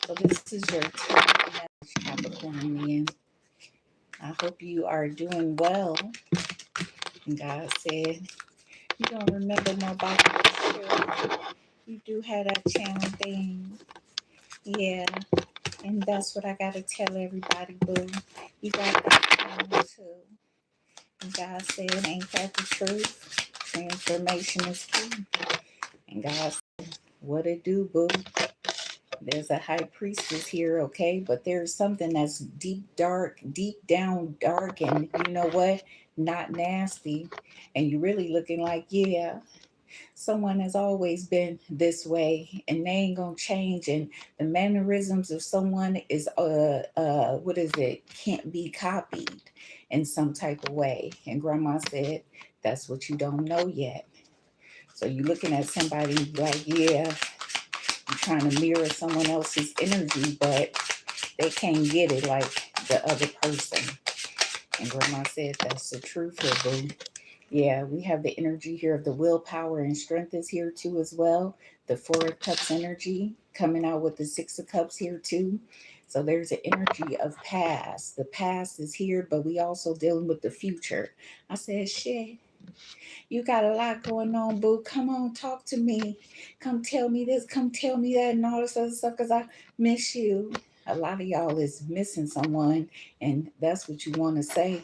So this is your time message, Capricorn man. I hope you are doing well. And God said, you don't remember nobody but you. You do have that channel thing. Yeah. And that's what I got to tell everybody, boo. You got that channel too. And God said, ain't that the truth? Transformation is key. And God said, what it do, boo? There's a high priestess here, okay? But there's something that's deep, dark, deep down dark, and you know what? Not nasty. And you're really looking like, yeah, someone has always been this way, and they ain't gonna change. And the mannerisms of someone is, what is it? Can't be copied in some type of way. And Grandma said, that's what you don't know yet. So you're looking at somebody like, yeah, you're trying to mirror someone else's energy, but they can't get it like the other person. And Grandma said, that's the truth here, boo. Yeah, we have the energy here of the willpower and strength is here too as well. The Four of Cups energy coming out with the Six of Cups here too. So there's an energy of past. The past is here, but we also dealing with the future. I said, shit, you got a lot going on, boo. Come on, talk to me. Come tell me this, come tell me that, and all this other stuff, because I miss you. A lot of y'all is missing someone, and that's what you want to say.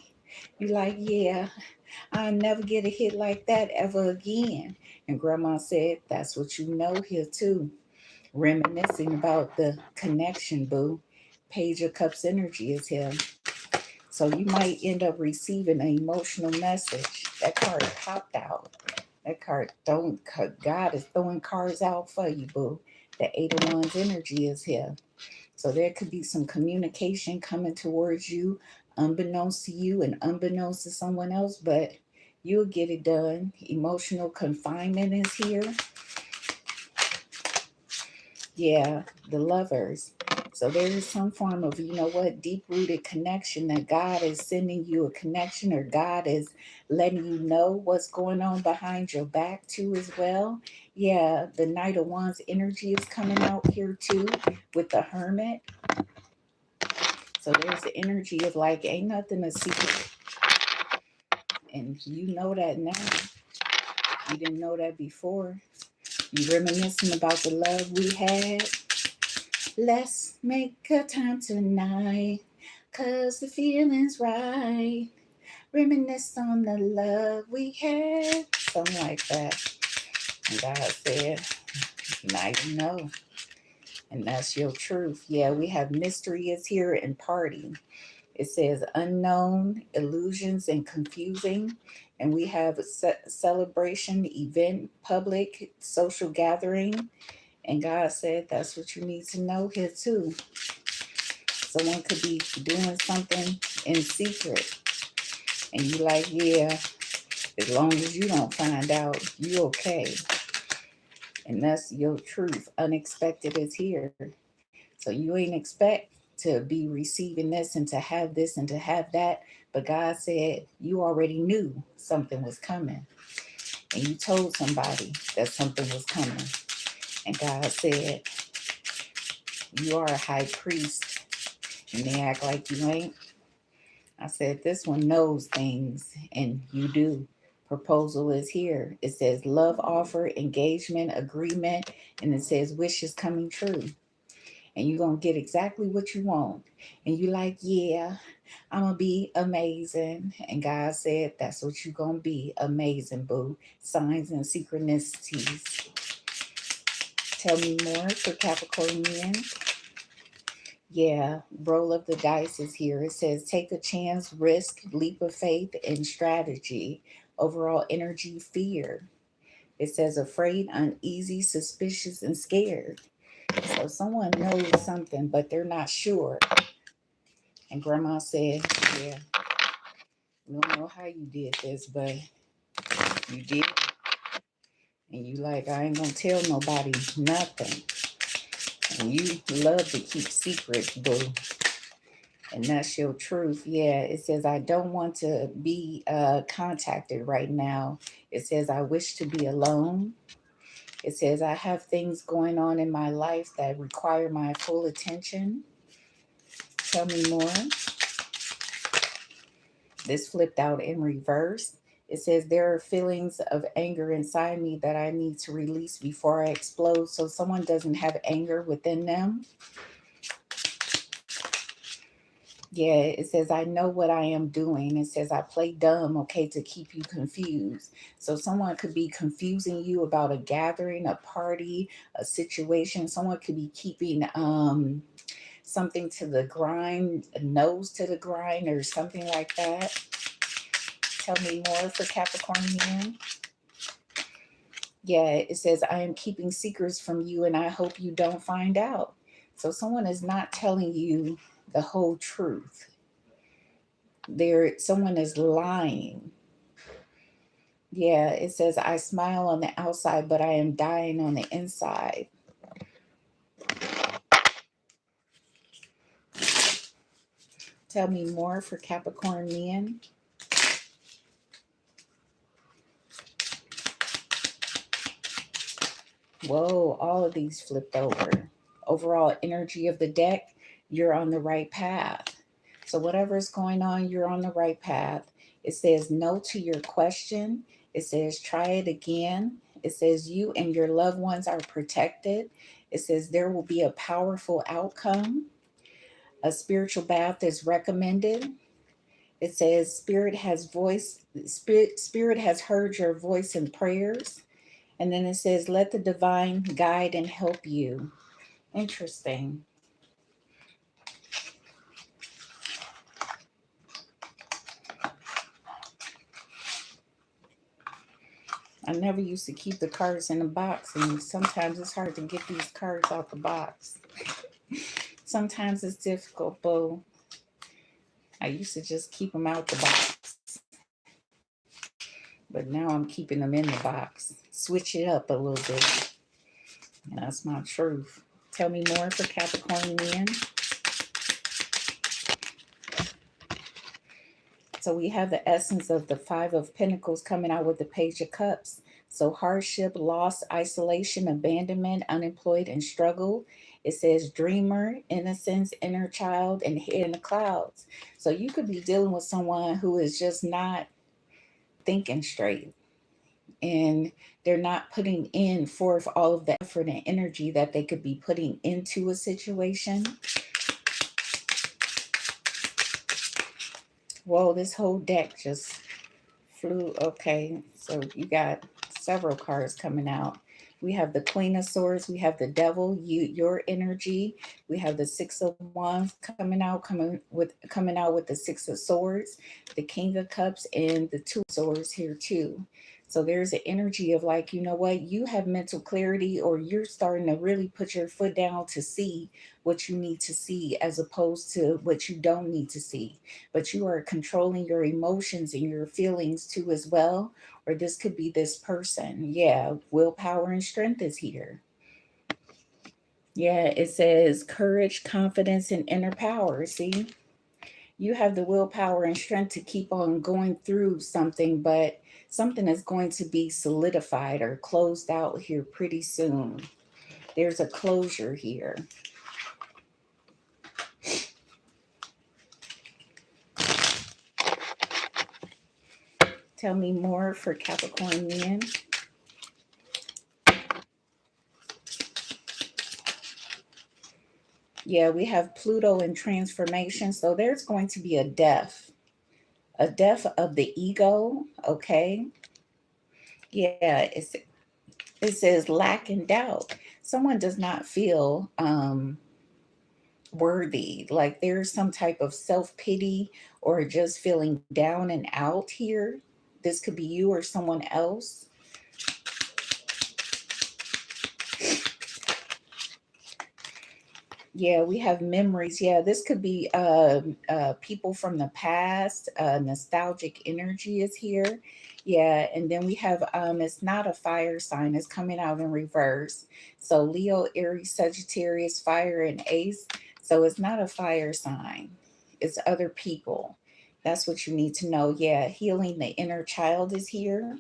You like, yeah, I'll never get a hit like that ever again. And Grandma said, that's what you know here too. Reminiscing about the connection, boo. Page of Cups energy is here. So you might end up receiving an emotional message. That card popped out. That card don't. God is throwing cards out for you, boo. The Eight of Wands energy is here. So there could be some communication coming towards you, unbeknownst to you and unbeknownst to someone else, but you'll get it done. Emotional confinement is here. Yeah, the Lovers. So there is some form of, you know what, deep-rooted connection that God is sending you a connection, or God is letting you know what's going on behind your back too as well. Yeah, the Knight of Wands energy is coming out here too with the Hermit. So there's the energy of like, ain't nothing a secret. And you know that now. You didn't know that before. You reminiscing about the love we had. Let's make a time tonight, 'cause the feeling's right. Reminisce on the love we had. Something like that. And God said, now you know. And that's your truth. Yeah, we have mystery is here and party. It says unknown, illusions, and confusing. And we have a celebration, event, public, social gathering. And God said that's what you need to know here too. Someone could be doing something in secret. And you like, yeah, as long as you don't find out, you okay. And that's your truth. Unexpected is here. So you ain't expect to be receiving this and to have this and to have that. But God said you already knew something was coming. And you told somebody that something was coming. And God said, you are a high priest. And they act like you ain't. I said, this one knows things, and you do. Proposal is here. It says love offer, engagement, agreement, and it says wishes coming true. And you're going to get exactly what you want. And you like, yeah, I'm going to be amazing. And God said, that's what you're going to be. Amazing, boo. Signs and synchronicities. Tell me more for Capricornian. Yeah, roll of the dice is here. It says take a chance, risk, leap of faith, and strategy. Overall energy, fear. It says afraid, uneasy, suspicious, and scared. So someone knows something, but they're not sure. And Grandma said, yeah, we don't know how you did this, but you did. And you like, I ain't gonna tell nobody nothing. And you love to keep secrets, boo. And that's your truth. Yeah, it says, I don't want to be contacted right now. It says, I wish to be alone. It says, I have things going on in my life that require my full attention. Tell me more. This flipped out in reverse. It says, there are feelings of anger inside me that I need to release before I explode. So someone doesn't have anger within them. Yeah, it says, I know what I am doing. It says, I play dumb, okay, to keep you confused. So someone could be confusing you about a gathering, a party, a situation. Someone could be keeping something to the grind, a nose to the grind, or something like that. Tell me more for Capricornian. Yeah, it says, I am keeping secrets from you and I hope you don't find out. So someone is not telling you the whole truth. Someone is lying. Yeah, it says, I smile on the outside, but I am dying on the inside. Tell me more for Capricorn men. Whoa, all of these flipped over. Overall energy of the deck, you're on the right path. So whatever's going on, you're on the right path. It says no to your question. It says try it again. It says you and your loved ones are protected. It says there will be a powerful outcome. A spiritual bath is recommended. It says spirit has heard your voice in prayers. And then it says let the divine guide and help you. Interesting. I never used to keep the cards in the box, and sometimes it's hard to get these cards out the box. Sometimes it's difficult, but I used to just keep them out the box. But now I'm keeping them in the box. Switch it up a little bit. And that's my truth. Tell me more for Capricorn men. So we have the essence of the Five of Pentacles coming out with the Page of Cups. So hardship, loss, isolation, abandonment, unemployed, and struggle. It says dreamer, innocence, inner child, and head in the clouds. So you could be dealing with someone who is just not thinking straight. And they're not putting in forth all of the effort and energy that they could be putting into a situation. Whoa, this whole deck just flew. Okay, so you got several cards coming out. We have the Queen of Swords, we have the Devil, your energy. We have the Six of Wands coming out with the Six of Swords, the King of Cups, and the Two of Swords here too. So there's an energy of like, you know what, you have mental clarity, or you're starting to really put your foot down to see what you need to see as opposed to what you don't need to see. But you are controlling your emotions and your feelings too as well. Or this could be this person. Yeah, willpower and strength is here. Yeah, it says courage, confidence, and inner power. See, you have the willpower and strength to keep on going through something, but something is going to be solidified or closed out here pretty soon. There's a closure here. Tell me more for Capricorn men. Yeah, we have Pluto in transformation. So there's going to be a death of the ego. Okay. Yeah, it says lack and doubt. Someone does not feel worthy. Like there's some type of self pity or just feeling down and out here. This could be you or someone else. Yeah, we have memories. Yeah, this could be people from the past. Nostalgic energy is here. Yeah, and then we have it's not a fire sign. It's coming out in reverse. So Leo, Aries, Sagittarius, fire, and Ace. So it's not a fire sign. It's other people. That's what you need to know. Yeah, healing the inner child is here.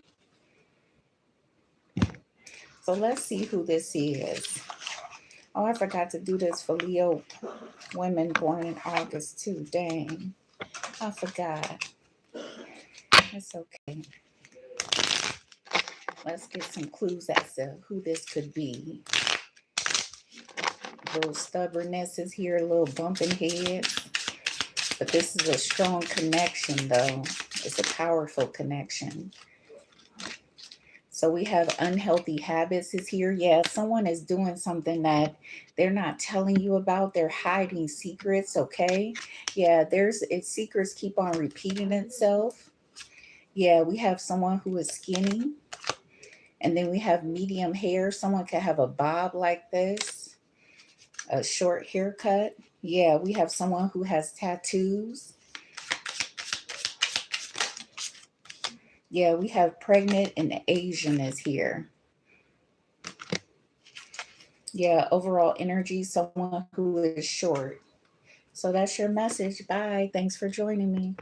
So let's see who this is. Oh, I forgot to do this for Leo women born in August too. Dang. I forgot. It's okay. Let's get some clues as to who this could be. A little stubbornness is here, a little bumping heads. But this is a strong connection, though. It's a powerful connection. So we have unhealthy habits is here. Yeah, someone is doing something that they're not telling you about. They're hiding secrets, okay? Yeah, secrets keep on repeating itself. Yeah, we have someone who is skinny. And then we have medium hair. Someone could have a bob like this, a short haircut. Yeah, we have someone who has tattoos. Yeah, we have pregnant and Asian is here. Yeah, overall energy, someone who is short. So that's your message. Bye. Thanks for joining me.